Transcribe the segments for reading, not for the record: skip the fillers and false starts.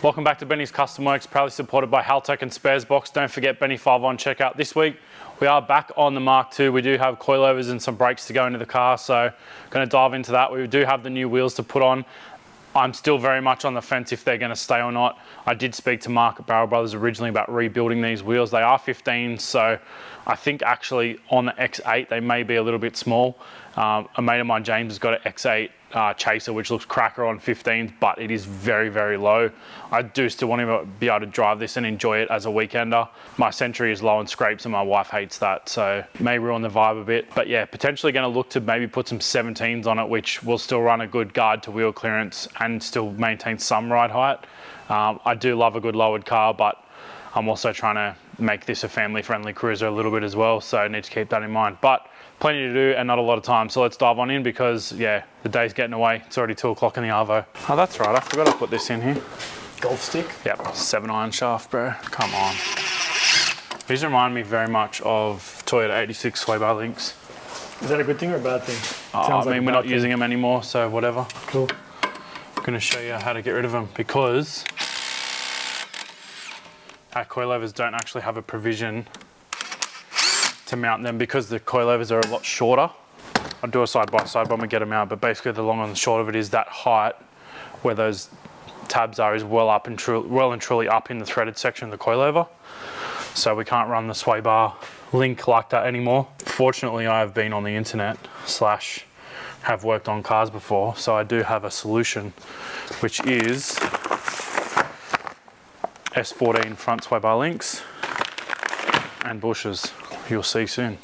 Welcome back to Benny's Custom Works, proudly supported by Haltech and Sparesbox. Don't forget Benny 5 on checkout this week. We are back on the Mark II. We do have coilovers and some brakes to go into the car, so going to dive into that. We do have the new wheels to put on. I'm still very much on the fence if they're going to stay or not. I did speak to Mark at Barrel Brothers originally about rebuilding these wheels. They are 15, so I think actually on the X8 they may be a little bit small. A mate of mine, James, has got an X8 Chaser, which looks cracker on 15s, but it is very, very low. I do still want to be able to drive this and enjoy it as a weekender. My Century is low and scrapes and my wife hates that, so may ruin the vibe a bit. But yeah, potentially going to look to maybe put some 17s on it, which will still run a good guard to wheel clearance and still maintain some ride height. I do love a good lowered car, but I'm also trying to make this a family-friendly cruiser a little bit as well, so I need to keep that in mind. But plenty to do and not a lot of time, so let's dive on in because, yeah, the day's getting away. It's already 2 o'clock in the Arvo. Oh, that's right, I forgot to put this in here. Golf stick? Yep, 7-iron shaft, bro. Come on. These remind me very much of Toyota 86 sway bar links. Is that a good thing or a bad thing? I mean, we're not using them anymore, so whatever. Cool. I'm gonna show you how to get rid of them because our coilovers don't actually have a provision to mount them because the coilovers are a lot shorter. I'll do a side by side when we get them out, but basically the long and the short of it is that height where those tabs are is well and truly up in the threaded section of the coilover. So we can't run the sway bar link like that anymore. Fortunately, I have been on the internet / have worked on cars before, so I do have a solution, which is S14 front sway bar links and bushes. You'll see soon.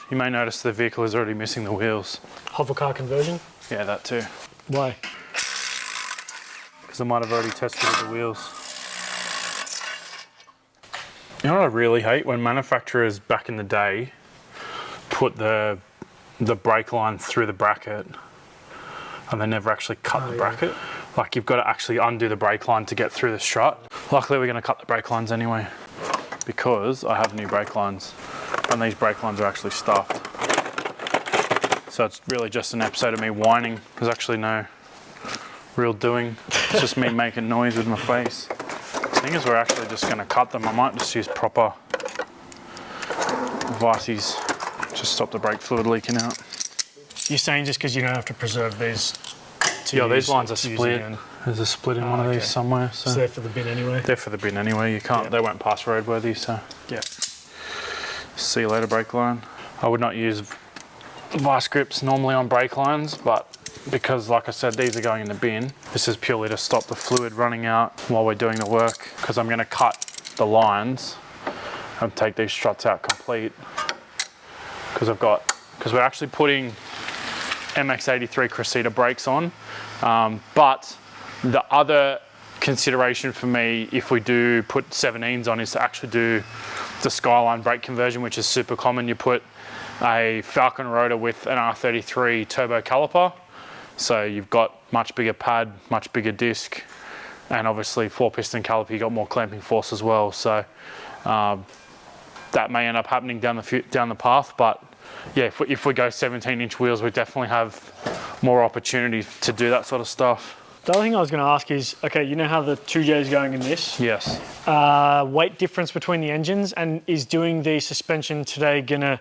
You may notice the vehicle is already missing the wheels. Hover car conversion? Yeah, that too. Why? Because I might have already tested the wheels. You know what I really hate? When manufacturers back in the day put the brake line through the bracket and they never actually cut the bracket. Like, you've got to actually undo the brake line to get through the strut. Luckily, we're going to cut the brake lines anyway because I have new brake lines and these brake lines are actually stuffed. So it's really just an episode of me whining. There's actually no real doing. It's just me making noise with my face. The thing is, we're actually just going to cut them. I might just use proper vices, just stop the brake fluid leaking out. You're saying just because you don't have to preserve these? Yeah, these lines are split. There's a split in one of these somewhere. So they're for the bin anyway? They're for the bin anyway. You can't, they won't pass roadworthy, so. Yeah. See you later, brake line. I would not use vice grips normally on brake lines, but because, like I said, these are going in the bin, this is purely to stop the fluid running out while we're doing the work, because I'm going to cut the lines and take these struts out complete. Because we're actually putting MX83 Cressida brakes on, but the other consideration for me if we do put 17s on is to actually do the Skyline brake conversion, which is super common. You put a Falcon rotor with an R33 turbo caliper, so you've got much bigger pad, much bigger disc, and obviously 4-piston caliper, you got more clamping force as well. So that may end up happening down the path, but yeah, if we go 17-inch wheels, we definitely have more opportunity to do that sort of stuff. The other thing I was going to ask is, okay, you know how the 2J is going in this? Yes. Weight difference between the engines, and is doing the suspension today gonna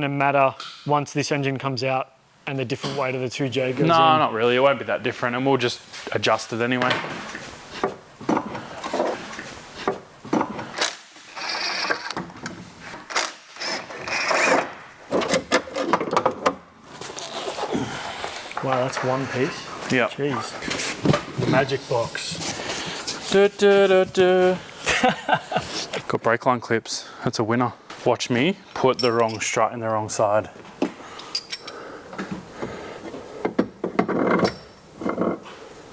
matter once this engine comes out and the different weight of the 2J goes in? No, not really. It won't be that different, and we'll just adjust it anyway. Wow, that's one piece. Yeah. Jeez. Magic box. Got brake line clips. That's a winner. Watch me put the wrong strut in the wrong side.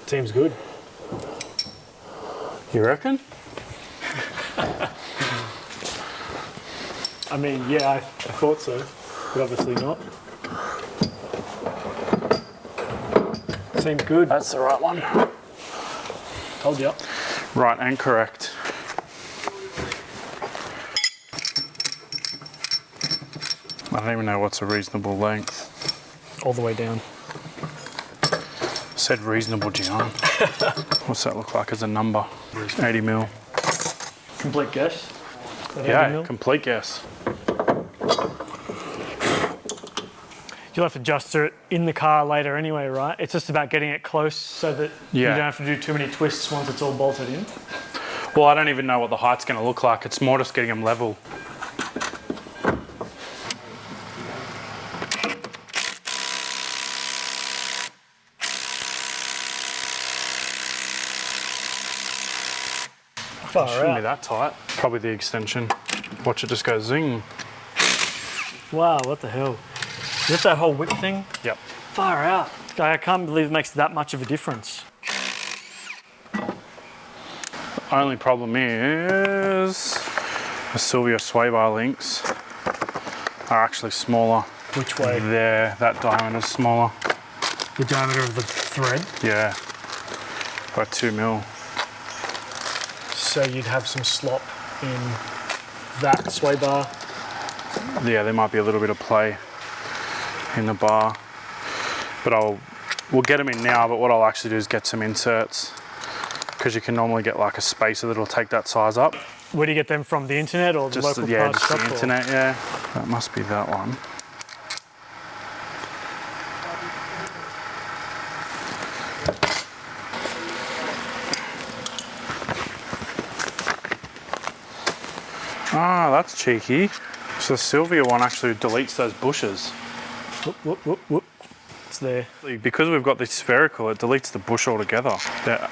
Seems good. You reckon? I mean, yeah, I thought so, but obviously not. Seems good. That's the right one. Told you. Right and correct. I don't even know what's a reasonable length. All the way down. Said reasonable, Gian. What's that look like as a number? 80 mil. Complete guess? Yeah, complete guess. You'll have to adjust it in the car later anyway, right? It's just about getting it close so that you don't have to do too many twists once it's all bolted in. Well, I don't even know what the height's going to look like. It's more just getting them level. Far Shouldn't out. be that tight. Probably the extension. Watch it just go zing. Wow, what the hell? Is it that whole whip thing? Yep. Far out. I can't believe it makes that much of a difference. Only problem is the Silvia sway bar links are actually smaller. Which way? There, that diameter is smaller. The diameter of the thread? Yeah, by 2 mil. So you'd have some slop in that sway bar. Yeah, there might be a little bit of play in the bar, but we'll get them in now. But what I'll actually do is get some inserts, because you can normally get like a spacer that'll take that size up. Where do you get them from? The internet or the local parts shop? Just the internet. Yeah, that must be that one. Ah, that's cheeky. So the Silvia one actually deletes those bushes. Whoop, whoop, whoop, whoop. It's there. Because we've got this spherical, it deletes the bush altogether.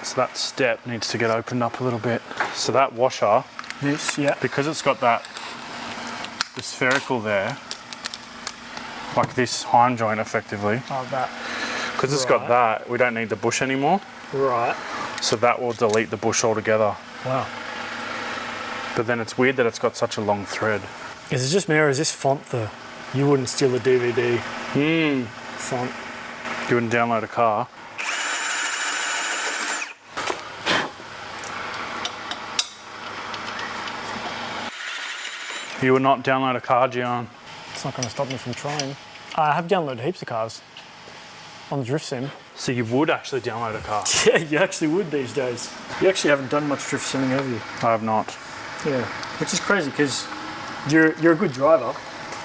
So that step needs to get opened up a little bit. So that washer, This, yeah. because it's got the spherical there, like this hind joint effectively, Oh, that. because it's got that, we don't need the bush anymore. Right. So that will delete the bush altogether. Wow. But then it's weird that it's got such a long thread. Is it just me or is this font the... You wouldn't steal a DVD font. You wouldn't download a car. You would not download a car, Gian. It's not going to stop me from trying. I have downloaded heaps of cars on the drift sim. So you would actually download a car? Yeah, you actually would these days. You actually haven't done much drift simming, have you? I have not. Yeah, which is crazy because you're a good driver,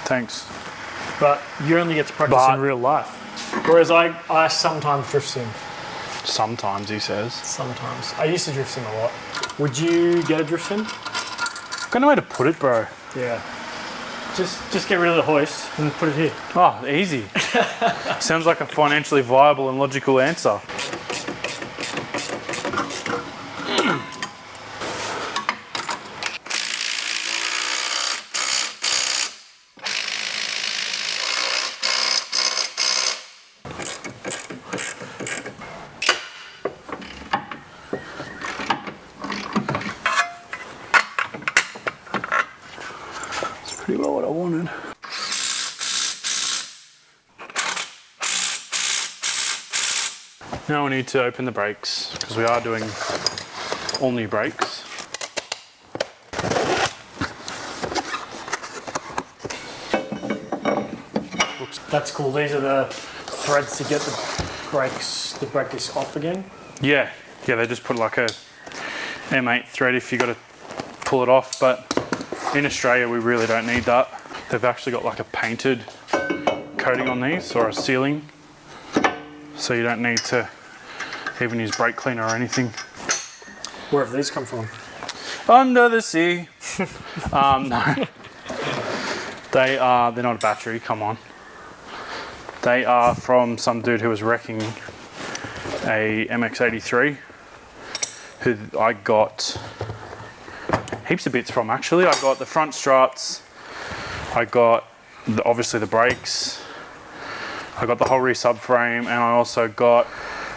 Thanks. but you only get to practice in real life. Whereas I sometimes drift sim. Sometimes, he says. Sometimes. I used to drift sim a lot. Would you get a drift sim? I've got no way to put it, bro. Yeah. Just get rid of the hoist and put it here. Oh, easy. Sounds like a financially viable and logical answer. Pretty well what I wanted. Now we need to open the brakes because we are doing all new brakes. That's cool. These are the threads to get the brake disc off again. Yeah, they just put like a M8 thread if you got to pull it off, but in Australia we really don't need that. They've actually got like a painted coating on these or a sealing, so you don't need to even use brake cleaner or anything. Where have these come from? Under the sea. No. They're not a battery, come on. They are from some dude who was wrecking a MX83, who I got heaps of bits from actually. I got the front struts, I got obviously the brakes, I got the whole rear subframe, and I also got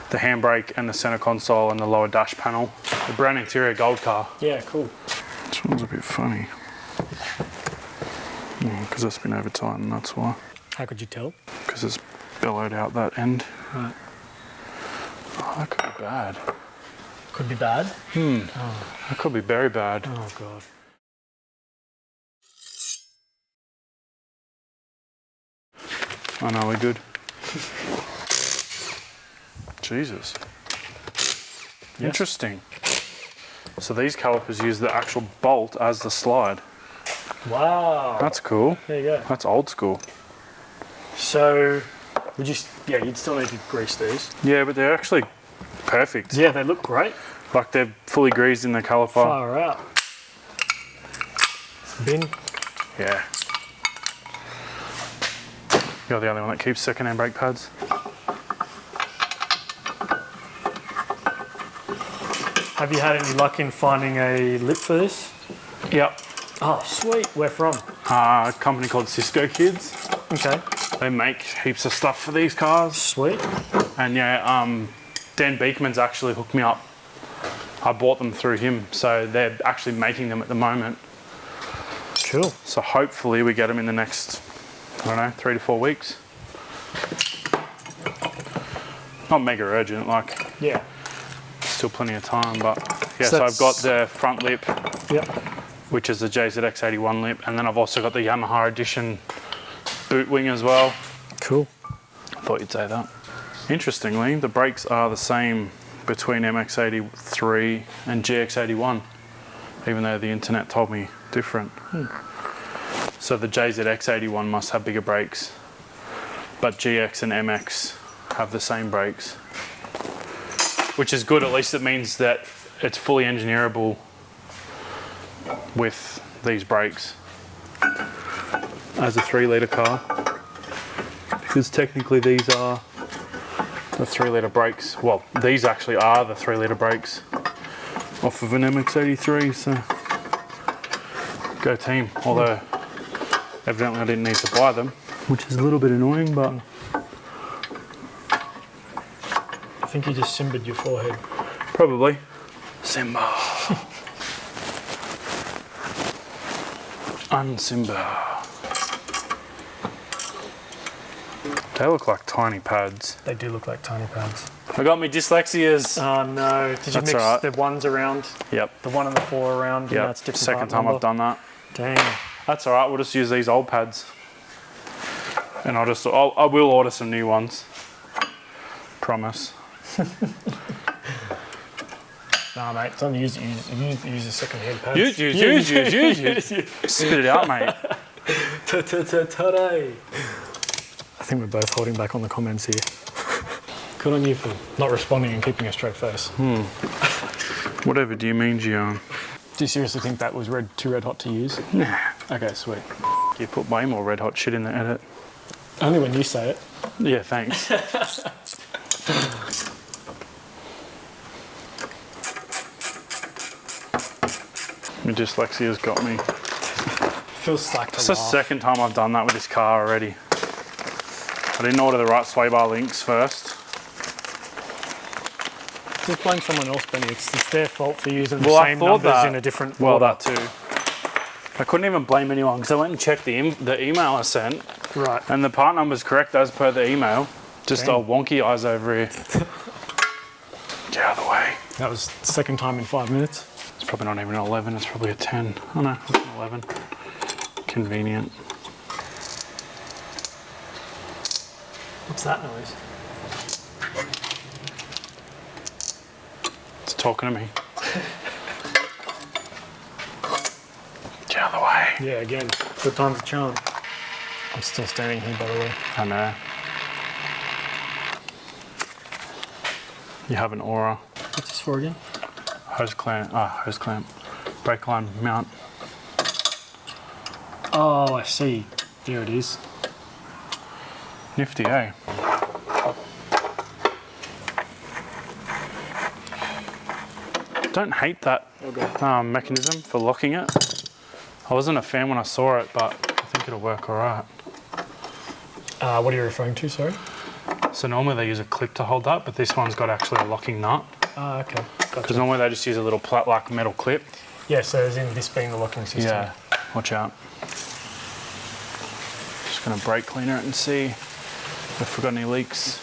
the handbrake and the center console and the lower dash panel. The brown interior gold car. Yeah, cool. This one's a bit funny. Because it's been over time, that's why. How could you tell? Because it's bellowed out that end. Right. Oh, that could be bad. Could be bad? That could be very bad. Oh, God. I know, we're good. Jesus. Yes. Interesting. So these calipers use the actual bolt as the slide. Wow. That's cool. There you go. That's old school. So, you'd still need to grease these. Yeah, but they're actually perfect. Yeah, they look great. Like they're fully greased in the caliper. Far out. Bin. Yeah. You're the only one that keeps second-hand brake pads. Have you had any luck in finding a lip for this? Yep. Oh, sweet. Where from? A company called Cisco Kids. Okay. They make heaps of stuff for these cars. Sweet. And yeah, Dan Beekman's actually hooked me up. I bought them through him, so they're actually making them at the moment. Cool. So hopefully we get them in the next, I don't know, 3 to 4 weeks. Not mega urgent, like Yeah. still plenty of time, but yeah, So so I've got the front lip, Yep. which is the JZX81 lip, and then I've also got the Yamaha Edition boot wing as well. Cool. I thought you'd say that. Interestingly, the brakes are the same between MX83 and GX81, even though the internet told me different. So the JZX81 must have bigger brakes, but GX and MX have the same brakes, which is good. At least it means that it's fully engineerable with these brakes as a 3-litre car, because technically these are the 3-litre brakes. Well, these actually are the 3-litre brakes off of an MX83, so go team. Although evidently I didn't need to buy them, which is a little bit annoying, but I think you just simbered your forehead. probably. Simba. Unsimba. They look like tiny pads. They do look like tiny pads. I got me dyslexias. Oh no! Did you That's mix all right. the ones around? Yep. The 1 and the 4 around? Yep. That's different. Second part time number? I've done that. Dang. That's all right. We'll just use these old pads, and I will order some new ones. Promise. Nah, mate. It's only use the second-hand pads. Use. Spit it out, mate. Today. I think we're both holding back on the comments here. Good on you for not responding and keeping a straight face. Whatever do you mean, Gian? Do you seriously think that was too red hot to use? Nah. Okay, sweet. You put way more red hot shit in the edit. Only when you say it. Yeah, thanks. My dyslexia's got me. Feels slack to It's the laugh. second time I've done that with this car already. I didn't order the right sway bar links first. Just blame someone else, Benny. It's their fault for using the Well, I same thought numbers that. in a different Well, order. that too. I couldn't even blame anyone because I went and checked the email I sent, Right. and the part number's correct as per the email. Just Dang. old wonky eyes over here. Get out of the way. That was the second time in 5 minutes. It's probably not even an 11, it's probably a 10. Oh no, it's an 11. Convenient. What's that noise? It's talking to me. Get out of the way. Yeah, again, good time's a charm. I'm still standing here, by the way. I know. You have an aura. What's this for again? Hose clamp. Hose clamp. Brake line mount. Oh, I see. There it is. Nifty, eh? Don't hate that mechanism for locking it. I wasn't a fan when I saw it, but I think it'll work all right. What are you referring to, sorry? So normally they use a clip to hold that, but this one's got actually a locking nut. Okay. Because Gotcha. normally they just use a little like metal clip. Yeah, so as in this being the locking system. Yeah, watch out. Just gonna brake cleaner it and see if we've got any leaks.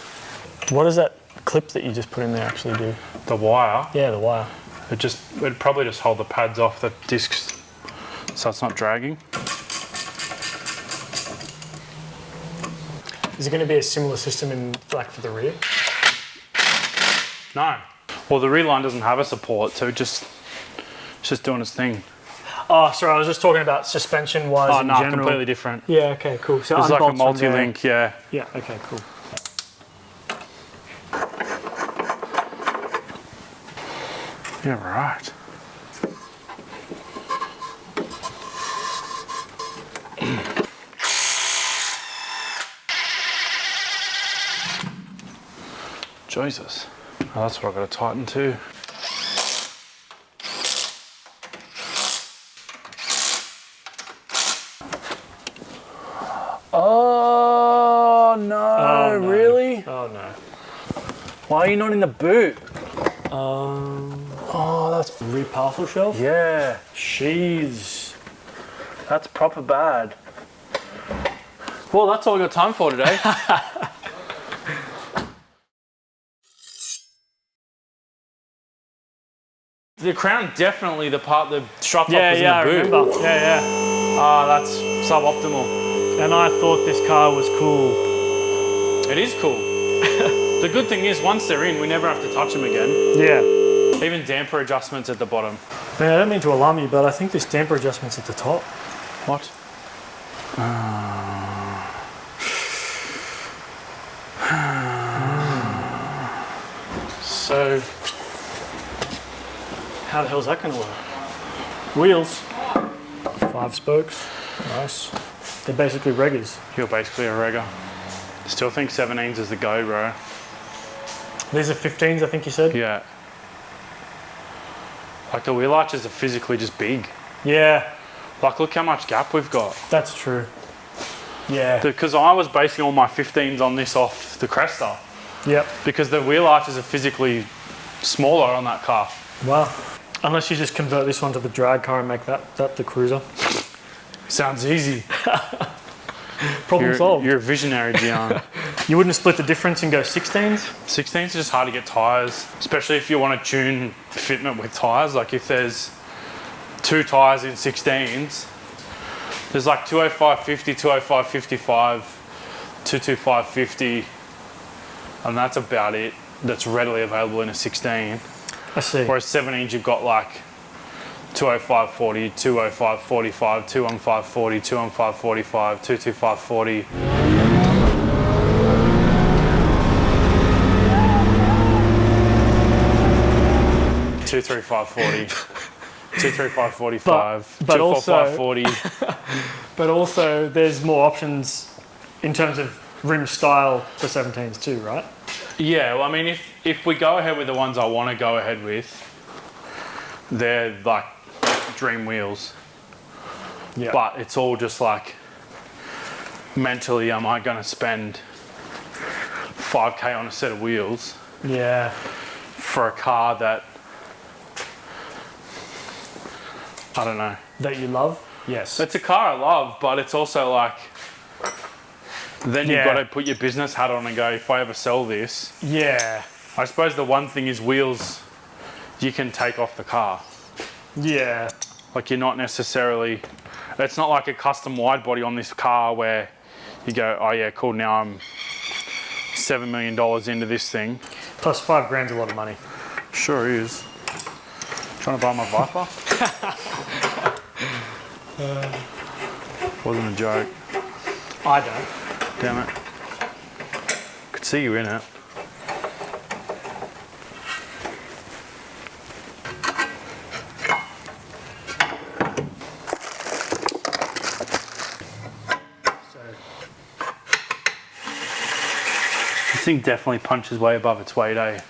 What does that clip that you just put in there actually do? The wire, Yeah, the wire. it'd probably just hold the pads off the discs so it's not dragging. Is it going to be a similar system in like for the rear? No. Well, the rear line doesn't have a support, so it's just doing its thing. Oh, sorry, I was just talking about suspension-wise in general. Completely different. Yeah, okay, cool. So it's like a multi-link, yeah. Yeah, okay, cool. Yeah, right. Jesus. Oh, that's what I've got to tighten too. Oh no, really? Oh no. Why are you not in the boot? Oh, that's rear parcel shelf? Yeah, Jeez. that's proper bad. Well, that's all we got time for today. The crown, definitely the part, the strut top was in the boot. I remember. Yeah. Ah, that's suboptimal. And I thought this car was cool. It is cool. The good thing is, once they're in, we never have to touch them again. Yeah. Even damper adjustments at the bottom. Man, I don't mean to alarm you, but I think this damper adjustment's at the top. What? So, how the hell's that going to work? Wheels. 5 spokes. Nice. They're basically reggers. You're basically a regger. Still think 17s is the go, bro. These are 15s, I think you said? Yeah. Like the wheel arches are physically just big. Yeah, Like, look how much gap we've got. that's true. Yeah. Because I was basing all my 15s on this off the Cresta. Yep. Because the wheel arches are physically smaller on that car. Wow. Unless you just convert this one to the drag car and make that the cruiser. Sounds easy. Problem solved. You're a visionary, Gian. You wouldn't split the difference and go 16s? 16s are just hard to get tyres, especially if you want to tune fitment with tyres. Like if there's 2 tyres in 16s, there's like 205/50, 205/55, 225/50, and that's about it. That's readily available in a 16. I see. Whereas 17s, you've got like 205/40, 205/45, 215/40, 215/45, 225/40. 235/40, 235/45, but also 245/40. But also, there's more options in terms of rim style for 17s too, right? Yeah, well, I mean, if we go ahead with the ones I want to go ahead with, they're like dream wheels. Yeah. But it's all just like, mentally, am I going to spend 5K on a set of wheels Yeah. for a car that, I don't know. That you love? Yes. It's a car I love, but it's also like, then you've got to put your business hat on and go, if I ever sell this. Yeah. I suppose the one thing is wheels you can take off the car. Yeah. Like you're not necessarily, it's not like a custom wide body on this car where you go, oh yeah, cool, now I'm $7 million into this thing. Plus 5 grand's a lot of money. Sure is. Trying to buy my Viper? Wasn't a joke. I don't. Damn it. Could see you in it. This thing definitely punches way above its weight, eh?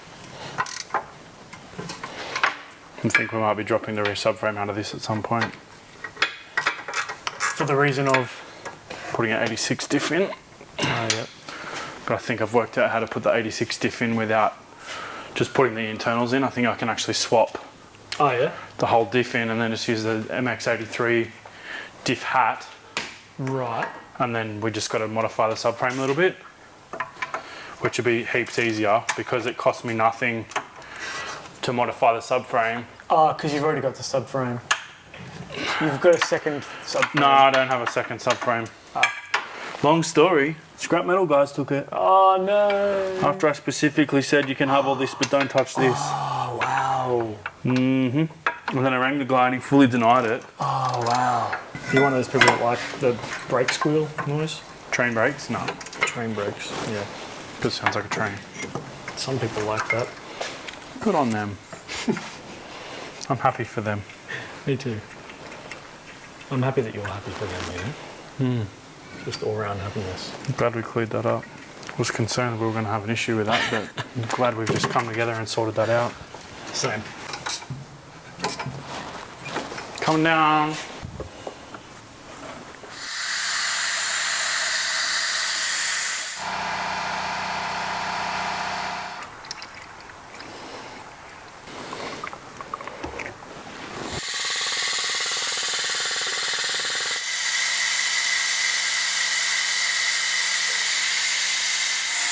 I think we might be dropping the rear subframe out of this at some point. For the reason of? Putting an 86 diff in. Oh, yeah. But I think I've worked out how to put the 86 diff in without just putting the internals in. I think I can actually swap Oh, yeah? the whole diff in and then just use the MX83 diff hat. Right. And then we just got to modify the subframe a little bit, which would be heaps easier because it cost me nothing to modify the subframe. Oh, because you've already got the subframe. You've got a second subframe. No, I don't have a second subframe. Long story, scrap metal guys took it. Oh no. After I specifically said you can have all this, but don't touch this. Oh wow. And then I rang the guy and he fully denied it. Oh wow. You're one of those people that like the brake squeal noise? Train brakes? No. Train brakes, yeah. Just sounds like a train. Some people like that. Good on them. I'm happy for them. Me too. I'm happy that you're happy for them, you know? Just all-round happiness. I'm glad we cleared that up. I was concerned we were going to have an issue with that, but I'm glad we've just come together and sorted that out. Same. Coming down.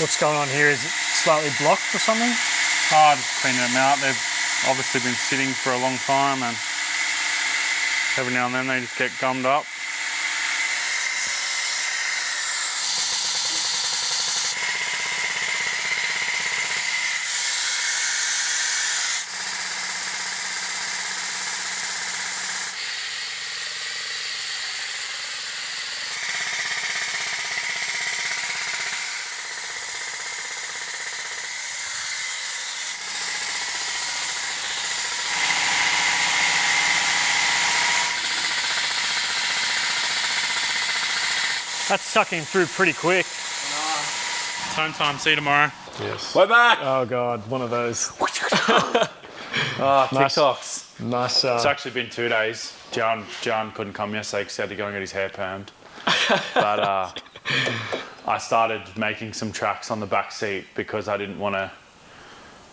What's going on here? Is it slightly blocked or something? Oh, just cleaning them out. They've obviously been sitting for a long time and every now and then they just get gummed up. That's sucking through pretty quick. It's home time. See you tomorrow. Yes. We're back. Oh God, one of those. Nice. TikToks. Nice. It's actually been 2 days. John couldn't come yesterday because he had to go and get his hair permed. But I started making some tracks on the back seat because I didn't want to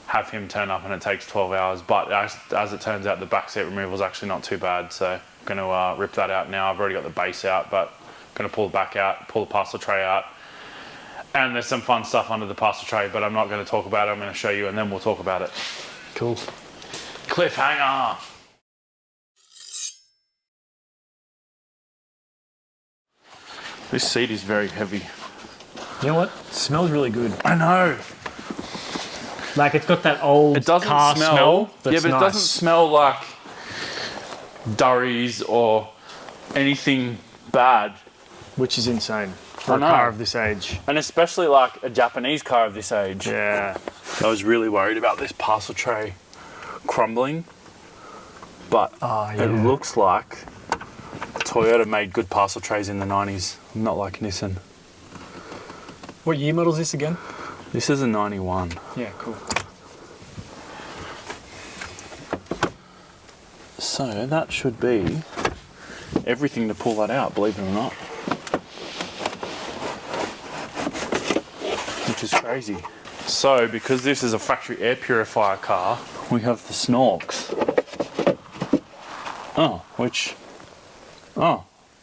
have him turn up and it takes 12 hours. But as it turns out, the back seat removal is actually not too bad. So I'm going to rip that out now. I've already got the base out, but I'm going to pull the back out, pull the parcel tray out. And there's some fun stuff under the parcel tray, but I'm not going to talk about it. I'm going to show you and then we'll talk about it. Cool. Cliffhanger. This seat is very heavy. You know what? It smells really good. I know. Like it's got that old It doesn't car smell. Yeah, That's but nice. it doesn't smell like durries or anything bad. Which is insane for I a know. car of this age. And especially like a Japanese car of this age. Yeah. I was really worried about this parcel tray crumbling, but it looks like Toyota made good parcel trays in the 90s, not like Nissan. What year model is this again? This is a 91. Yeah, cool. So that should be everything to pull that out, believe it or not. Which is crazy. So because this is a factory air purifier car, we have the snorks.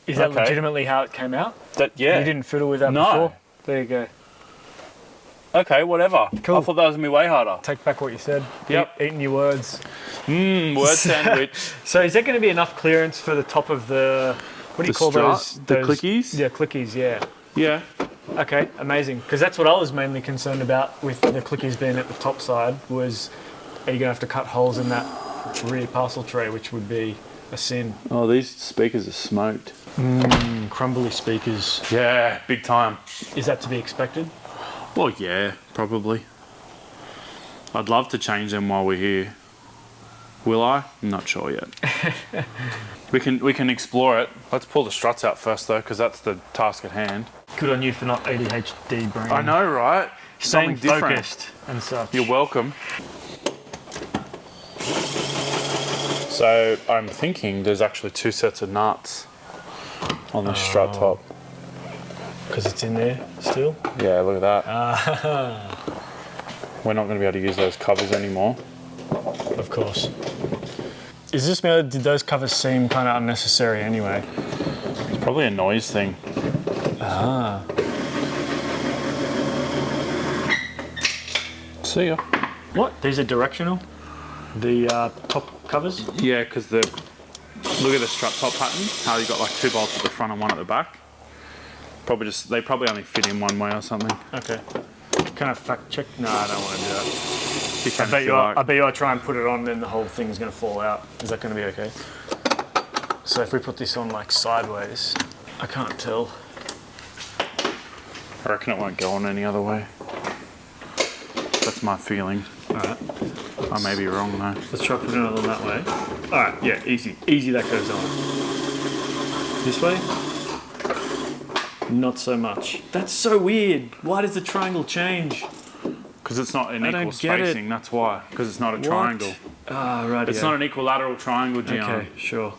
Is that Okay. legitimately how it came out? Yeah. You didn't fiddle with that No. before? There you go. Okay, whatever. Cool. I thought that was gonna be way harder. Take back what you said. Yep. Eating your words. Word sandwich. So is there going to be enough clearance for the top of the, what do you The call strut? those? The clickies? Yeah, clickies, yeah. Yeah. Okay, amazing. Because that's what I was mainly concerned about with the clickies being at the top side was, are you going to have to cut holes in that rear parcel tray, which would be a sin. Oh, these speakers are smoked. Crumbly speakers. Yeah, big time. Is that to be expected? Well, yeah, probably. I'd love to change them while we're here. Will I? I'm not sure yet. We can explore it. Let's pull the struts out first though, because that's the task at hand. Good on you for not ADHD brain. I know, right? Staying Something different. focused and such. You're welcome. So I'm thinking there's actually 2 sets of nuts on the strut top. Because it's in there still? Yeah, look at that. We're not going to be able to use those covers anymore. Of course. Is this did those covers seem kind of unnecessary anyway? It's probably a noise thing. Ah. See ya. What? These are directional? The top covers? Yeah, because look at the strut top pattern, how you got like 2 bolts at the front and 1 at the back. Probably just, they probably only fit in one way or something. Okay. Can I fact check? No, I don't want to do that. You can I bet if you, like. I bet you I try and put it on, then the whole thing's going to fall out. Is that going to be okay? So if we put this on like sideways, I can't tell. I reckon it won't go on any other way. That's my feeling. All right. I may be wrong though. Let's try putting it on that way. All right, yeah, easy. Easy that goes on. This way? Not so much. That's so weird. Why does the triangle change? Because it's not an I equal don't get it. spacing, that's why. Because it's not a triangle. Ah, right. It's not an equilateral triangle, Gian. Okay, sure.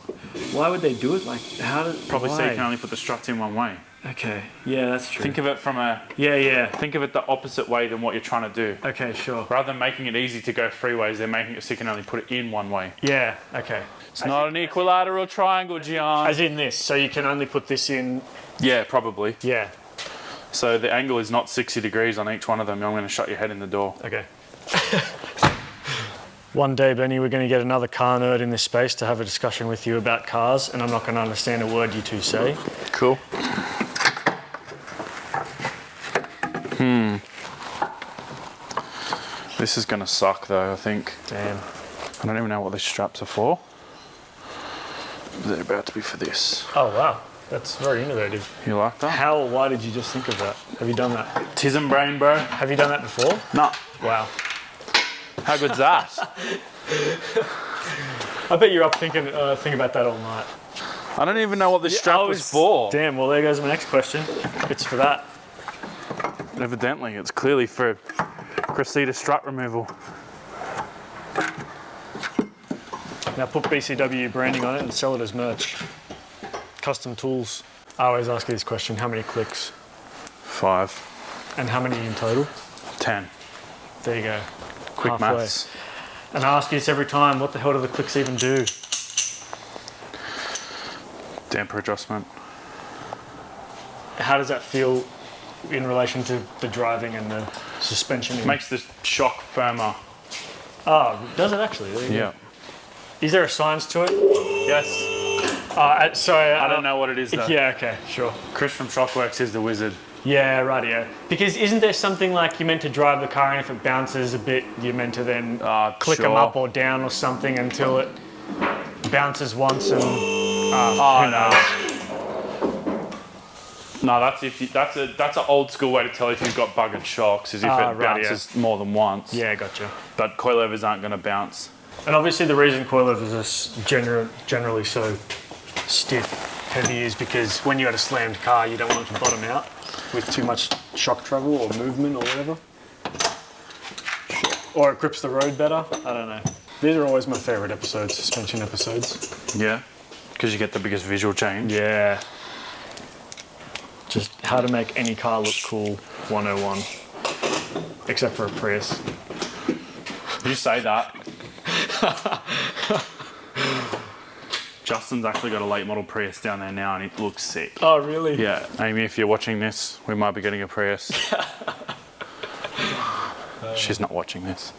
Why would they do it like? How did? Probably so you why? can only put the struts in one way. Okay. Yeah, that's true. Think of it from a. Yeah. Think of it the opposite way than what you're trying to do. Okay, sure. Rather than making it easy to go three ways, they're making it so you can only put it in one way. Yeah. Okay. It's not an equilateral triangle, Gian. As in this, so you can only put this in. Yeah, probably. Yeah. So the angle is not 60 degrees on each one of them. I'm going to shut your head in the door. Okay. One day, Benny, we're going to get another car nerd in this space to have a discussion with you about cars, and I'm not going to understand a word you two say. Cool. This is going to suck though, I think. Damn. I don't even know what these straps are for. They're about to be for this. Oh, wow. That's very innovative. You like that? Why did you just think of that? Have you done that? Tism brain, bro. Have you done that before? No. Wow. How good's that? I bet you're up thinking about that all night. I don't even know what this strap was for. Damn, well, there goes my next question. It's for that. Evidently, it's clearly for Cressida strut removal. Now put BCW branding on it and sell it as merch. Custom tools. I always ask you this question, how many clicks? 5. And how many in total? 10. There you go. Quick Halfway. maths. And I ask you this every time, what the hell do the clicks even do? Damper adjustment. How does that feel in relation to the driving and the suspension? Makes the shock firmer. Oh, does it actually? There you go. Yeah. Is there a science to it? Yes. Sorry. I don't know what it is though. Yeah, okay, sure. Chris from Shockworks is the wizard. Yeah, right, yeah. Because isn't there something like you're meant to drive the car and if it bounces a bit, you're meant to then click them up or down or something until it bounces once and... No, that's if you, that's an old school way to tell if you've got buggered shocks is if it bounces more than once. Yeah, gotcha. But coilovers aren't going to bounce. And obviously the reason coilovers are generally so stiff, heavy is because when you're at a slammed car, you don't want it to bottom out with too much shock travel or movement or whatever. Or it grips the road better. I don't know. These are always my favourite episodes, suspension episodes. Yeah, because you get the biggest visual change. Yeah. Just how to make any car look cool 101. Except for a Prius. You say that. Justin's actually got a late model Prius down there now and it looks sick. Oh, really? Yeah, Amy, if you're watching this, we might be getting a Prius. She's not watching this.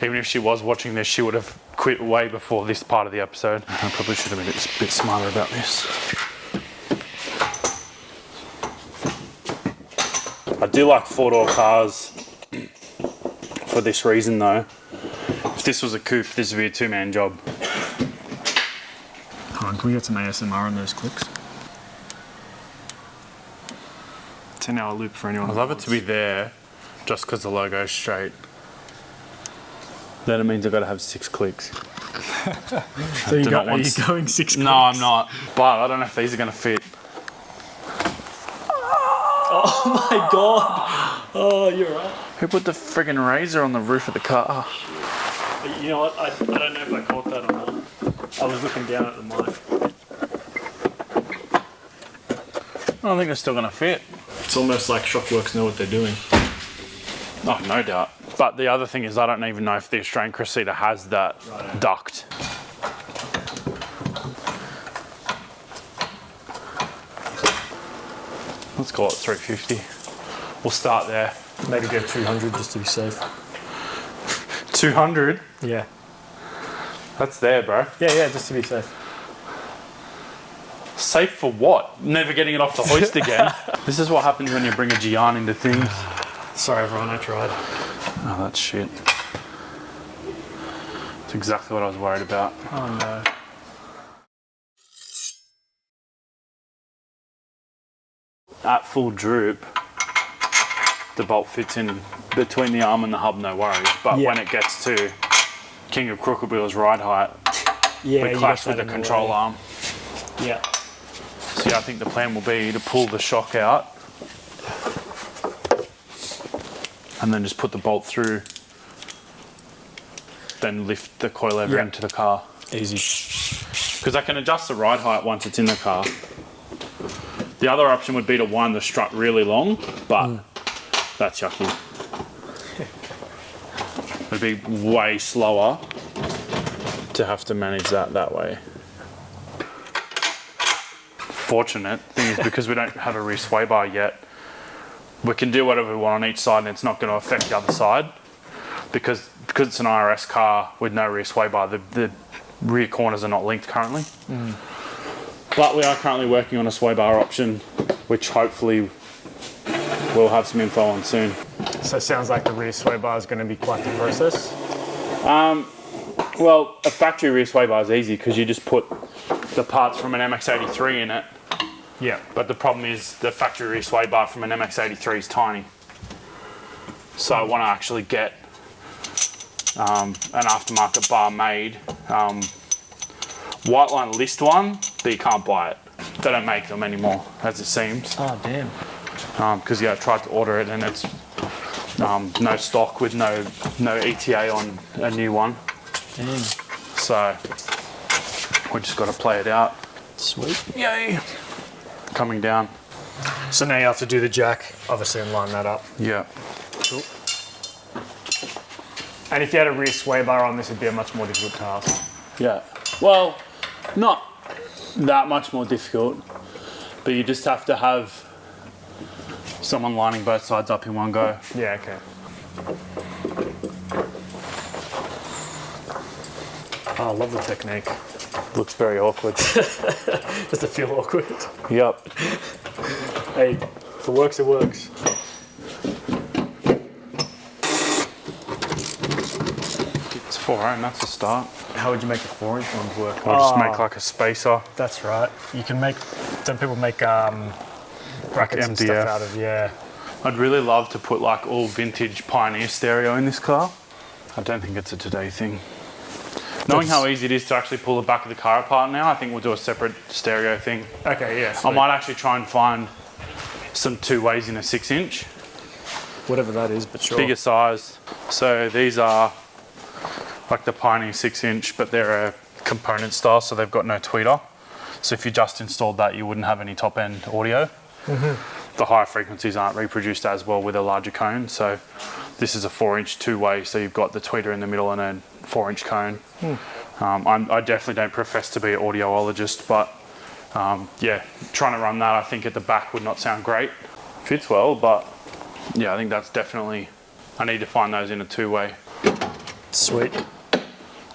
Even if she was watching this, she would have quit way before this part of the episode. I probably should have been a bit smarter about this. I do like four-door cars for this reason though. If this was a coupe, this would be a two-man job. Hold on, can we get some ASMR on those clicks? 10-hour loop for anyone. I'd love it to be there just because the logo's straight. Then it means I've got to have 6 clicks. So are you going 6 clicks? No, I'm not. But I don't know if these are going to fit. Oh my god! Oh, you're right. Who put the friggin' razor on the roof of the car? You know what? I don't know if I caught that or not. I was looking down at the mic. I don't think they're still going to fit. It's almost like Shockworks know what they're doing. Oh, no doubt. But the other thing is I don't even know if the Australian Cressida has that duct. Let's call it 350. We'll start there. Maybe go 200 just to be safe. 200? Yeah. That's there, bro. Yeah, just to be safe. Safe for what? Never getting it off the hoist again. This is what happens when you bring a Gian into things. Sorry everyone, I tried. Oh, that's shit. That's exactly what I was worried about. Oh no. At full droop, the bolt fits in between the arm and the hub, no worries. But when it gets to King of Crooked Wheels ride height, we clash with the control arm. Yeah. So yeah, I think the plan will be to pull the shock out and then just put the bolt through, then lift the coilover into the car. Easy. Because I can adjust the ride height once it's in the car. The other option would be to wind the strut really long, but that's yucky. It'd be way slower to have to manage that way. Fortunate thing is because we don't have a rear sway bar yet, we can do whatever we want on each side and it's not going to affect the other side. Because it's an IRS car with no rear sway bar, the rear corners are not linked currently. But we are currently working on a sway bar option, which hopefully we'll have some info on soon. So it sounds like the rear sway bar is going to be quite the process. Well, a factory rear sway bar is easy because you just put the parts from an MX83 in it. Yeah. But the problem is the factory rear sway bar from an MX83 is tiny. So I want to actually get an aftermarket bar made. White line list one, but you can't buy it. They don't make them anymore, as it seems. Oh, damn. Because I tried to order it and it's no stock with no ETA on a new one. Damn. So we just got to play it out. Sweet. Yay! Coming down. So now you have to do the jack, obviously, and line that up. Yeah. Cool. And if you had a rear sway bar on this, it'd be a much more difficult task. Yeah. Well, not that much more difficult, but you just have to have someone lining both sides up in one go. Yeah, okay. Oh, I love the technique. Looks very awkward. Does it feel awkward? Yep. Hey, if it works, it works. It's 4-ohm, that's a start. How would you make the 4-inch ones work? I'll just make like a spacer. That's right. You can make, some people make brackets and stuff out of, yeah. I'd really love to put like all vintage Pioneer stereo in this car. I don't think it's a today thing. Knowing how easy it is to actually pull the back of the car apart now, I think we'll do a separate stereo thing. Okay, yeah. Sweet. I might actually try and find some 2-ways in a 6-inch. Whatever that is, but sure. Bigger size. So these are like the Pioneer 6-inch, but they're a component style, so they've got no tweeter. So if you just installed that, you wouldn't have any top-end audio. The higher frequencies aren't reproduced as well with a larger cone. So this is a 4-inch 2-way, so you've got the tweeter in the middle and a 4-inch cone. I definitely don't profess to be an audiologist, but yeah, trying to run that, I think at the back would not sound great. Fits well, but yeah, I think that's definitely, I need to find those in a 2-way. Sweet.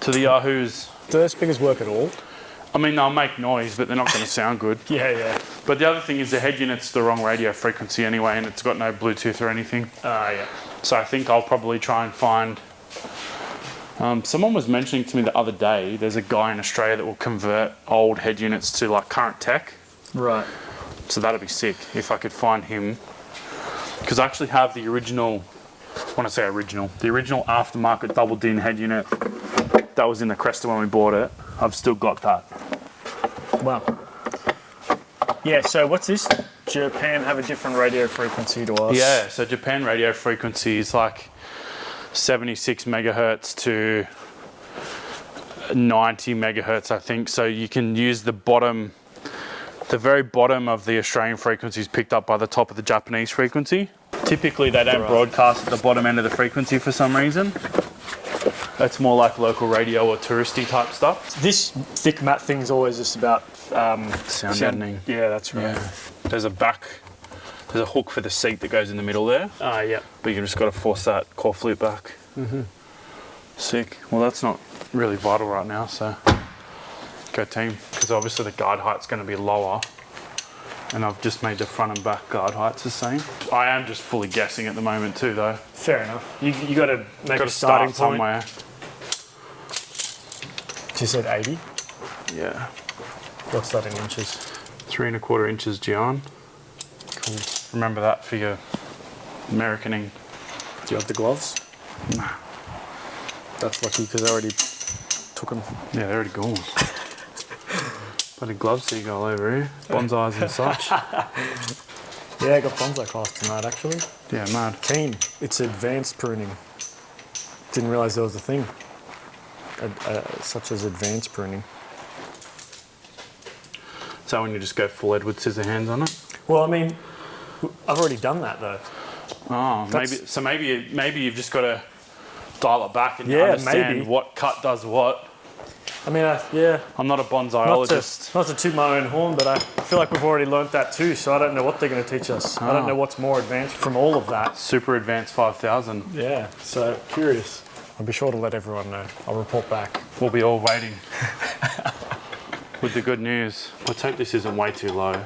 To the Yahoos. Do those speakers work at all? I mean, they'll make noise, but they're not going to sound good. Yeah. But the other thing is the head unit's the wrong radio frequency anyway, and it's got no Bluetooth or anything. Yeah. So I think I'll probably try and find... someone was mentioning to me the other day, there's a guy in Australia that will convert old head units to like current tech. Right. So that'd be sick if I could find him. Because I actually have the original, when I say original, the original aftermarket double DIN head unit that was in the Cresta when we bought it. I've still got that. Wow. Yeah, so what's this? Japan have a different radio frequency to us? Yeah, so Japan radio frequency is like 76 megahertz to 90 megahertz, I think. So you can use the bottom, the very bottom of the Australian frequency is picked up by the top of the Japanese frequency. Typically they don't broadcast at the bottom end of the frequency for some reason. It's more like local radio or touristy type stuff. This thick matte thing's always just about sound deadening. Yeah, that's right. Yeah. There's a hook for the seat that goes in the middle there. Yeah. But you just got to force that core flute back. Sick. Well, that's not really vital right now, so go team. because obviously the guide height's going to be lower. And I've just made the front and back guide heights the same. I am just fully guessing at the moment too, though. Fair enough. You got to make Got a to starting start point. somewhere. You said 80? Yeah. What's that in inches? 3 1/4 inches, Gian. Cool. Remember that for your Americaning. Do you have the gloves? Nah. That's lucky because I already took them. Yeah, they're already gone. Bloody gloves that you got all over here. Bonsais and such. Yeah, I got bonsai class tonight actually. Yeah, mad. Keen. It's advanced pruning. Didn't realise there was a thing. Such as advanced pruning. So when you just go full Edward Scissorhands on it? Well, I mean, I've already done that though. Oh, maybe you've just got to dial it back and understand what cut does what. I mean, yeah. I'm not a bonsaiologist. Not to toot my own horn, but I feel like we've already learnt that too, so I don't know what they're going to teach us. I don't know what's more advanced from all of that. Super advanced 5000. Yeah, so curious. I'll be sure to let everyone know. I'll report back. We'll be all waiting with the good news. Let's hope this isn't way too low.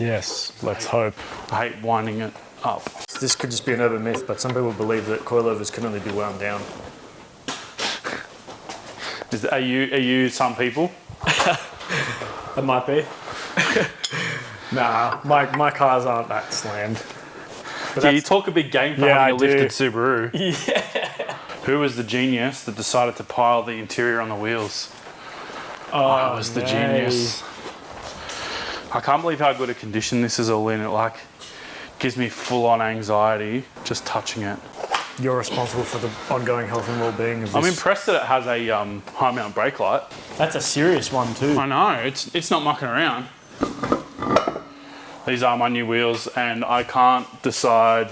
Yes, let's hope. I hate winding it up. This could just be an urban myth, but some people believe that coilovers can only be wound down. Are you some people? It might be. Nah, my cars aren't that slammed. But Yeah, you talk a big game for having a lifted Subaru. Yeah. Who was the genius that decided to pile the interior on the wheels? I was the genius. I can't believe how good a condition this is all in. It like gives me full-on anxiety just touching it. You're responsible for the ongoing health and well-being of this. I'm impressed that it has a high mount brake light. That's a serious one too. I know, it's not mucking around. These are my new wheels and I can't decide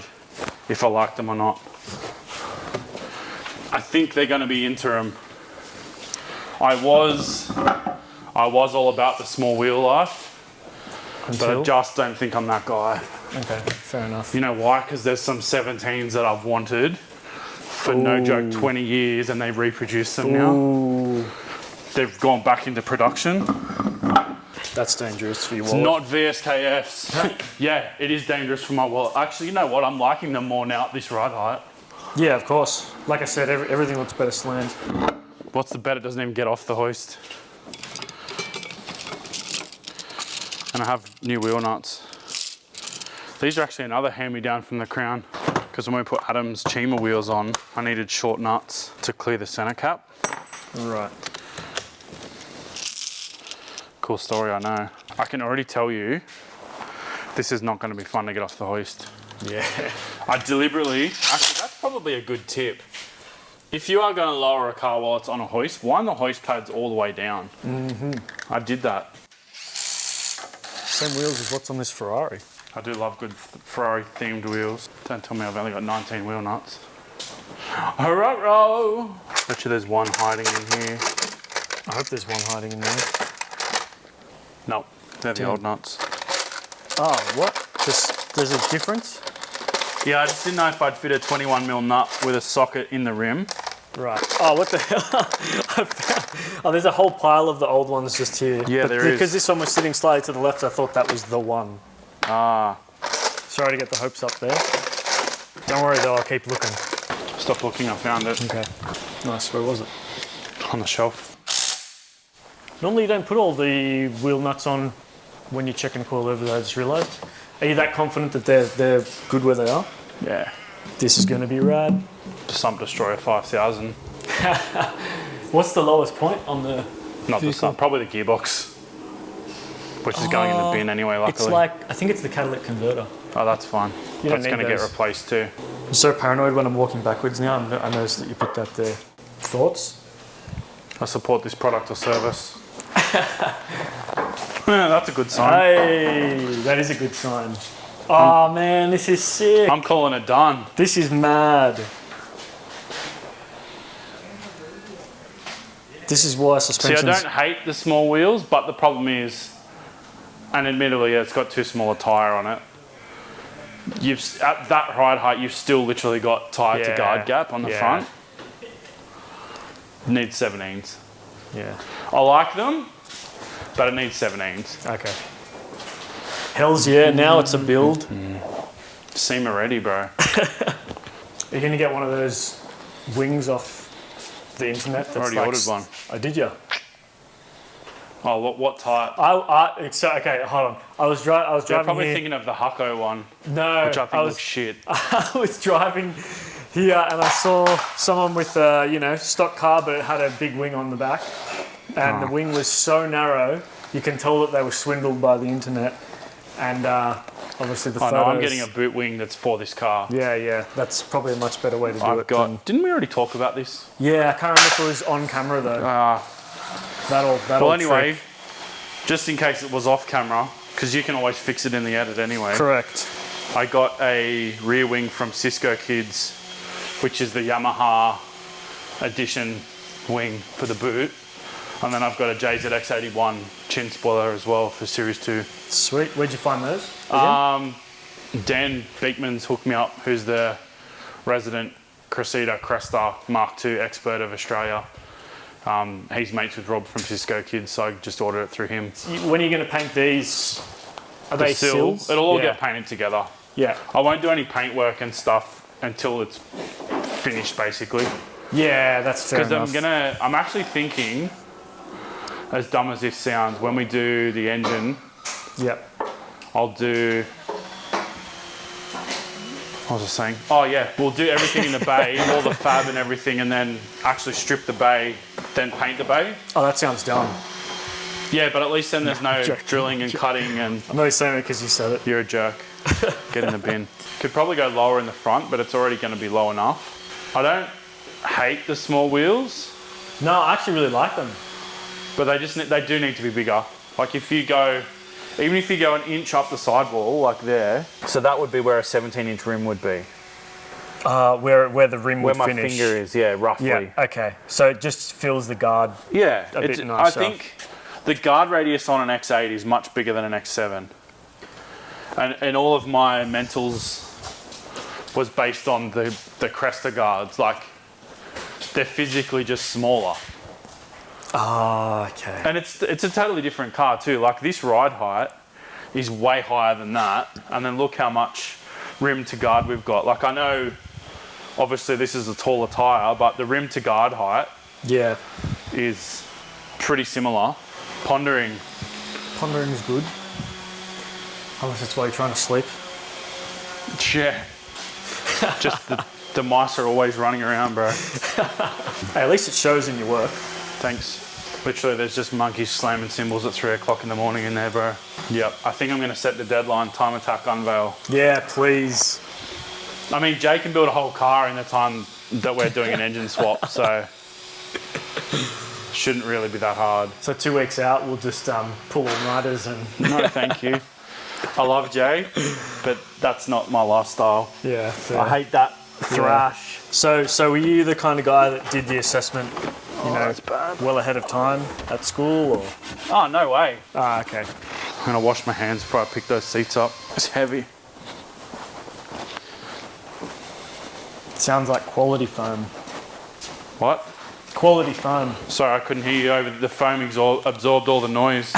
if I like them or not. I think they're going to be interim. I was all about the small wheel life, but I just don't think I'm that guy. Okay, fair enough. You know why? Because there's some 17s that I've wanted for no joke 20 years and they've reproduced them now. They've gone back into production. That's dangerous for your It's wallet. not VSKFs. Yeah, it is dangerous for my wallet. Actually, you know what? I'm liking them more now at this ride height. Yeah, of course. Like I said, everything looks better slammed. What's the bet? It doesn't even get off the hoist. And I have new wheel nuts. These are actually another hand-me-down from the Crown, because when we put Adam's Chima wheels on, I needed short nuts to clear the center cap. Right. Cool story, I know. I can already tell you, this is not going to be fun to get off the hoist. Yeah. I deliberately, actually that's probably a good tip. If you are going to lower a car while it's on a hoist, wind the hoist pads all the way down. I did that. Same wheels as what's on this Ferrari. I do love good Ferrari themed wheels. Don't tell me I've only got 19 wheel nuts. Hurrah! Bet you there's one hiding in here. I hope there's one hiding in there. Nope, they're the old nuts. Oh, what? There's a difference? Yeah, I just didn't know if I'd fit a 21mm nut with a socket in the rim. Right. Oh, what the hell? Oh, there's a whole pile of the old ones just here. Yeah, but there is. Because this one was sitting slightly to the left, I thought that was the one. Ah. Sorry to get the hopes up there. Don't worry though, I'll keep looking. Stop looking, I found it. Okay. Nice, where was it? On the shelf. Normally you don't put all the wheel nuts on when you're checking coilovers, I just realised. Are you that confident that they're good where they are? Yeah. This is going to be rad. Sump Destroyer 5000. What's the lowest point on the Not the sump, probably the gearbox. Which is going in the bin anyway, luckily. It's like, I think it's the catalytic converter. Oh, that's fine. You don't That's need going to get those. replaced too. I'm so paranoid when I'm walking backwards now. I noticed that you put that there. Thoughts? I support this product or service. Yeah, that's a good sign. Hey, that is a good sign. Oh man, this is sick. I'm calling it done. This is mad. This is why See, suspensions... I don't hate the small wheels, but the problem is, and admittedly, it's got too small a tyre on it. At that ride height, you've still literally got tyre to guard gap on the front. Need 17s. Yeah. I like them, but it needs 17s. Okay. Hells yeah, now it's a build. SEMA ready, bro. Are you going to get one of those wings off the internet? That's Already ordered one. Oh, did you? Oh, what type? Okay, hold on. I was driving You're probably here. thinking of the Hucko one, No, which I think looks shit. I was driving here and I saw someone with a stock car, but it had a big wing on the back, and the wing was so narrow you can tell that they were swindled by the internet. And obviously the photos. No, I'm getting a boot wing that's for this car. Yeah, that's probably a much better way to do it. Didn't we already talk about this? Yeah, I can't remember if it was on camera though. That'll well, anyway, trick. Just in case it was off camera, because you can always fix it in the edit anyway. Correct. I got a rear wing from Cisco Kids, which is the Yamaha edition wing for the boot. And then I've got a GX81 chin spoiler as well for Series 2. Sweet. Where'd you find those? Dan Beekman's hooked me up, who's the resident Cressida Cresta Mark II expert of Australia. He's mates with Rob from Cisco Kids, so I just ordered it through him. When are you going to paint these? Are they sills? It'll all get painted together. Yeah. I won't do any paint work and stuff until it's finished, basically. Yeah, that's fair enough. Because I'm actually thinking, as dumb as this sounds, when we do the engine, I'll do... What was I saying? Oh yeah, we'll do everything in the bay, all the fab and everything, and then actually strip the bay, then paint the bay. Oh, that sounds dumb. Yeah, but at least then there's no drilling and cutting and... I'm only saying it because you said it. You're a jerk. Get in the bin. Could probably go lower in the front, but it's already going to be low enough. I don't hate the small wheels. No, I actually really like them. But they do need to be bigger. Like even if you go an inch up the sidewall, like there, so that would be where a 17-inch rim would be. Where the rim would finish. Where my finger is, yeah, roughly. Yeah, okay. So it just fills the guard a bit nicer. I think the guard radius on an X8 is much bigger than an X7. And all of my mentals was based on the Cresta guards. Like, they're physically just smaller. Oh, okay. And it's a totally different car too. Like, this ride height is way higher than that. And then look how much rim to guard we've got. Like, I know, obviously this is a taller tyre, but the rim to guard height is pretty similar. Pondering's good. Unless that's why you're trying to sleep. Yeah. Just the mice are always running around, bro. Hey, at least it shows in your work. Thanks. Literally, there's just monkeys slamming cymbals at 3 o'clock in the morning in there, bro. Yep. I think I'm going to set the deadline, time attack unveil. Yeah, please. I mean, Jay can build a whole car in the time that we're doing an engine swap, so shouldn't really be that hard. So 2 weeks out, we'll just pull all-nighters and... No, thank you. I love Jay, but that's not my lifestyle. Yeah, fair. I hate that thrash. Yeah. So were you the kind of guy that did the assessment, that's bad, well ahead of time at school, or? Oh, no way. Ah, okay. I'm gonna wash my hands before I pick those seats up. It's heavy. Sounds like quality foam. What? Quality foam. Sorry, I couldn't hear you over the foam absorbed all the noise.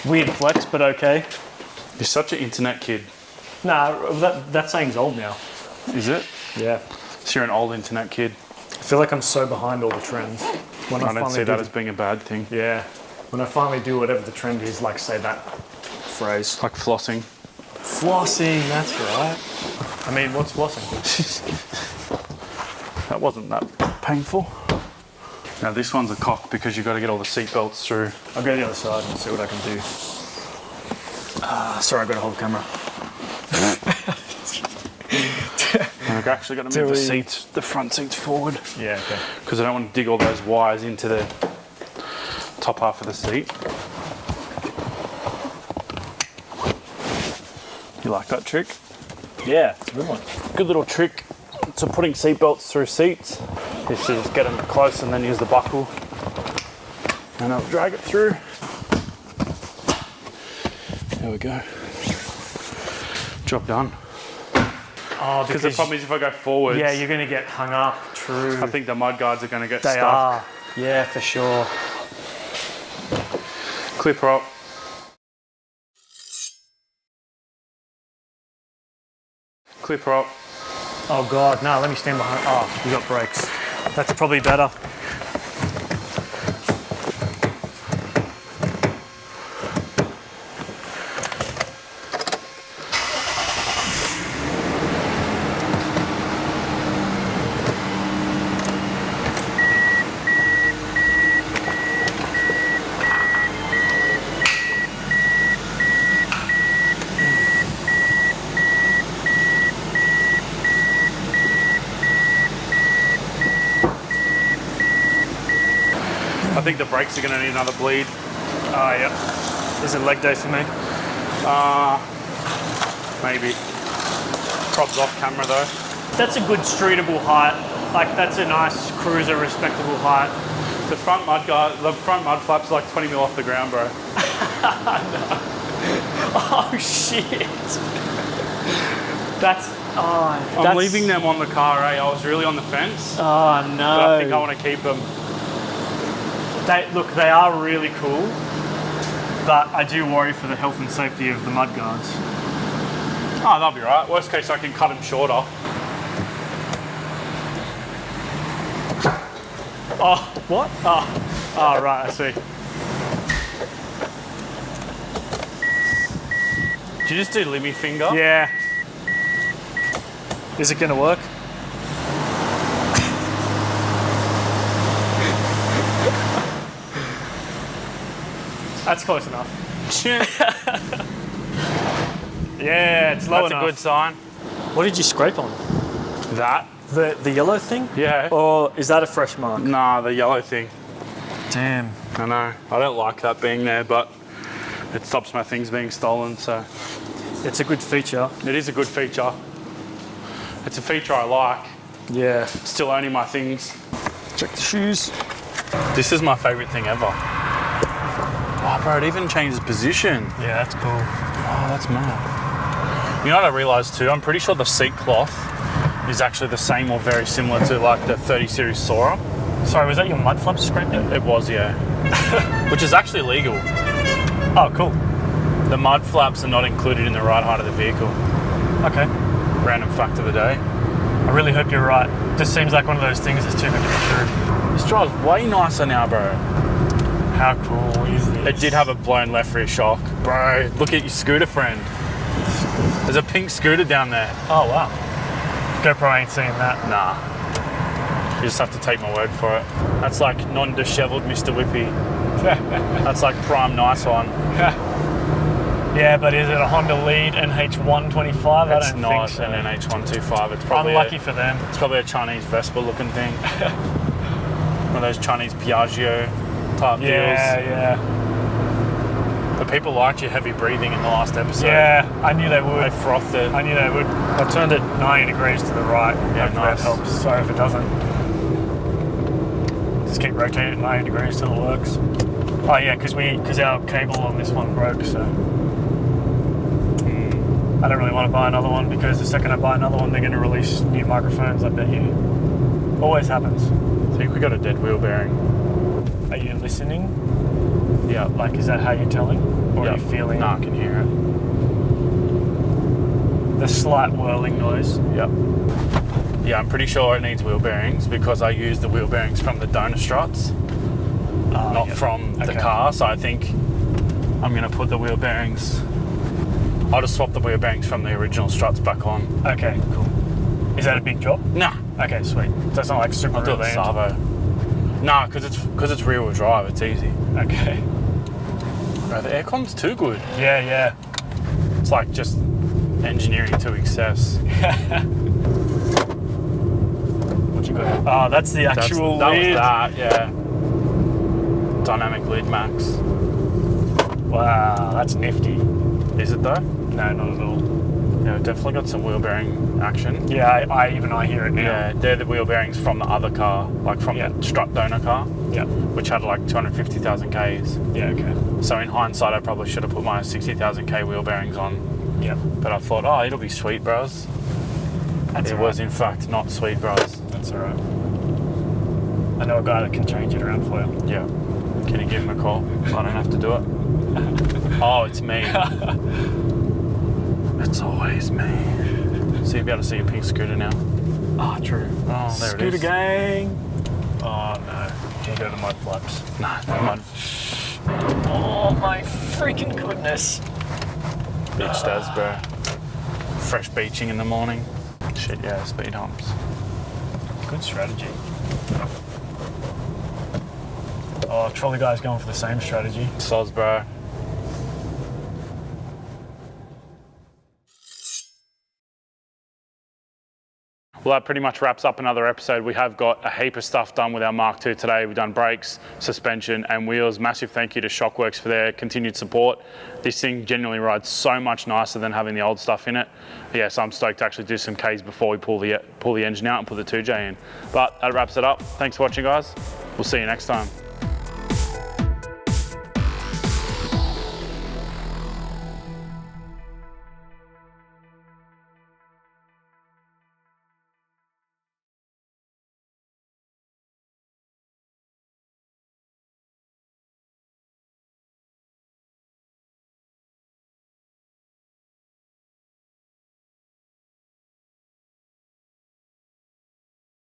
Weird flex, but okay. You're such an internet kid. Nah, that saying's old now. Is it? Yeah. So you're an old internet kid. I feel like I'm so behind all the trends. I don't see that as being a bad thing. Yeah. When I finally do whatever the trend is, like say that phrase. Like flossing. Flossing, that's right. I mean, what's flossing? That wasn't that painful. Now this one's a cock because you've got to get all the seat belts through. I'll go to the other side and see what I can do. Sorry, I've got to hold the camera. And I've actually got to move the front seats forward. Yeah, okay. Because I don't want to dig all those wires into the top half of the seat. You like that trick? Yeah, it's a good one. Good little trick to putting seat belts through seats is to just get them close and then use the buckle and I'll drag it through. There we go. Job done. Oh, because the problem is if I go forwards, yeah, you're going to get hung up. True. I think the mud guards are going to get They stuck. are. Yeah, for sure. Clip her up. Clip her up. Oh God, no, let me stand behind. Oh, you got brakes. That's probably better. I think the brakes are going to need another bleed. Oh, yeah. Is it leg day for me? Maybe. Probs off camera though. That's a good streetable height. Like, that's a nice cruiser, respectable height. The front mud flap's like 20 mil off the ground, bro. Oh, shit. I'm leaving them on the car, eh? I was really on the fence. Oh, no. But I think I want to keep them. Look, they are really cool, but I do worry for the health and safety of the mud guards. Oh, that'll be right. Worst case, I can cut them shorter. Oh, what? Oh, right, I see. Did you just do limmy finger? Yeah. Is it gonna work? That's close enough. Yeah, it's low enough. That's a good sign. What did you scrape on? That? The yellow thing? Yeah. Or is that a fresh mark? Nah, the yellow thing. Damn. I know. I don't like that being there, but it stops my things being stolen, so. It's a good feature. It is a good feature. It's a feature I like. Yeah. Still owning my things. Check the shoes. This is my favourite thing ever. Oh, bro, it even changes position. Yeah, that's cool. Oh, that's mad. You know what I realised too? I'm pretty sure the seat cloth is actually the same or very similar to like the 30 series Sora. Sorry, was that your mud flap scraping? It was, yeah. Which is actually legal. Oh, cool. The mud flaps are not included in the ride height of the vehicle. Okay. Random fact of the day. I really hope you're right. This seems like one of those things that's too good to be true. This drives way nicer now, bro. How cool is this? It did have a blown left rear shock. Bro, look at your scooter friend. There's a pink scooter down there. Oh, wow. GoPro ain't seeing that. Nah. You just have to take my word for it. That's like non-disheveled Mr. Whippy. That's like prime nice one. Yeah, but is it a Honda Lead NH125? I don't not think so. an NH125. It's probably unlucky for them. It's probably a Chinese Vespa looking thing. One of those Chinese Piaggio type deals. Yeah. But people liked your heavy breathing in the last episode. Yeah, I knew they would. They frothed it. I knew they would. I turned it 90 degrees to the right. Yeah, Hopefully nice. that helps. Sorry if it doesn't. Just keep rotating it 90 degrees till it works. Oh yeah, because our cable on this one broke, so I don't really want to buy another one because the second I buy another one, they're going to release new microphones. I bet you. Always happens. I think we got a dead wheel bearing. Are you listening? Yeah. Like, is that how you're telling? Or are you feeling No, I can hear it. the slight whirling noise? Yep. Yeah, I'm pretty sure it needs wheel bearings because I used the wheel bearings from the donor struts, not from the car. So I think I'm going to put the wheel bearings. I'll just swap the wheel bearings from the original struts back on. Okay, cool. Is that a big job? Nah. Okay, sweet. So it's not like super I'll do it with Savo. Nah, because it's rear wheel drive. It's easy. Okay. Bro, the aircon's too good. Yeah. It's like just engineering to excess. What you got? Oh, that's the actual lid. That was that, yeah. Dynamic lid max. Wow, that's nifty. Is it though? No, not at all. Yeah, we've definitely got some wheel bearing action. Yeah, I hear it now. Yeah, they're the wheel bearings from the other car, like from the strut donor car, which had like 250,000 Ks. Yeah, okay. So in hindsight, I probably should have put my 60,000 K wheel bearings on. Yep. But I thought, oh, it'll be sweet, bros. It was in fact not sweet, bros. That's all right. I know a guy that can change it around for you. Yeah. Can you give him a call so I don't have to do it? Oh, it's me. It's always me. So you'll be able to see your pink scooter now. Oh, true. Oh, there Scooter it is. gang. Oh no, you go to mud flaps. No, mud. Oh my freaking goodness. Beach does, bro. Fresh beaching in the morning. Shit, yeah, speed humps. Good strategy. Oh, trolley guy's going for the same strategy. Soz, bro. Well, that pretty much wraps up another episode. We have got a heap of stuff done with our Mark II today. We've done brakes, suspension, and wheels. Massive thank you to Shockworks for their continued support. This thing genuinely rides so much nicer than having the old stuff in it. Yeah, so I'm stoked to actually do some Ks before we pull the engine out and put the 2J in. But that wraps it up. Thanks for watching, guys. We'll see you next time.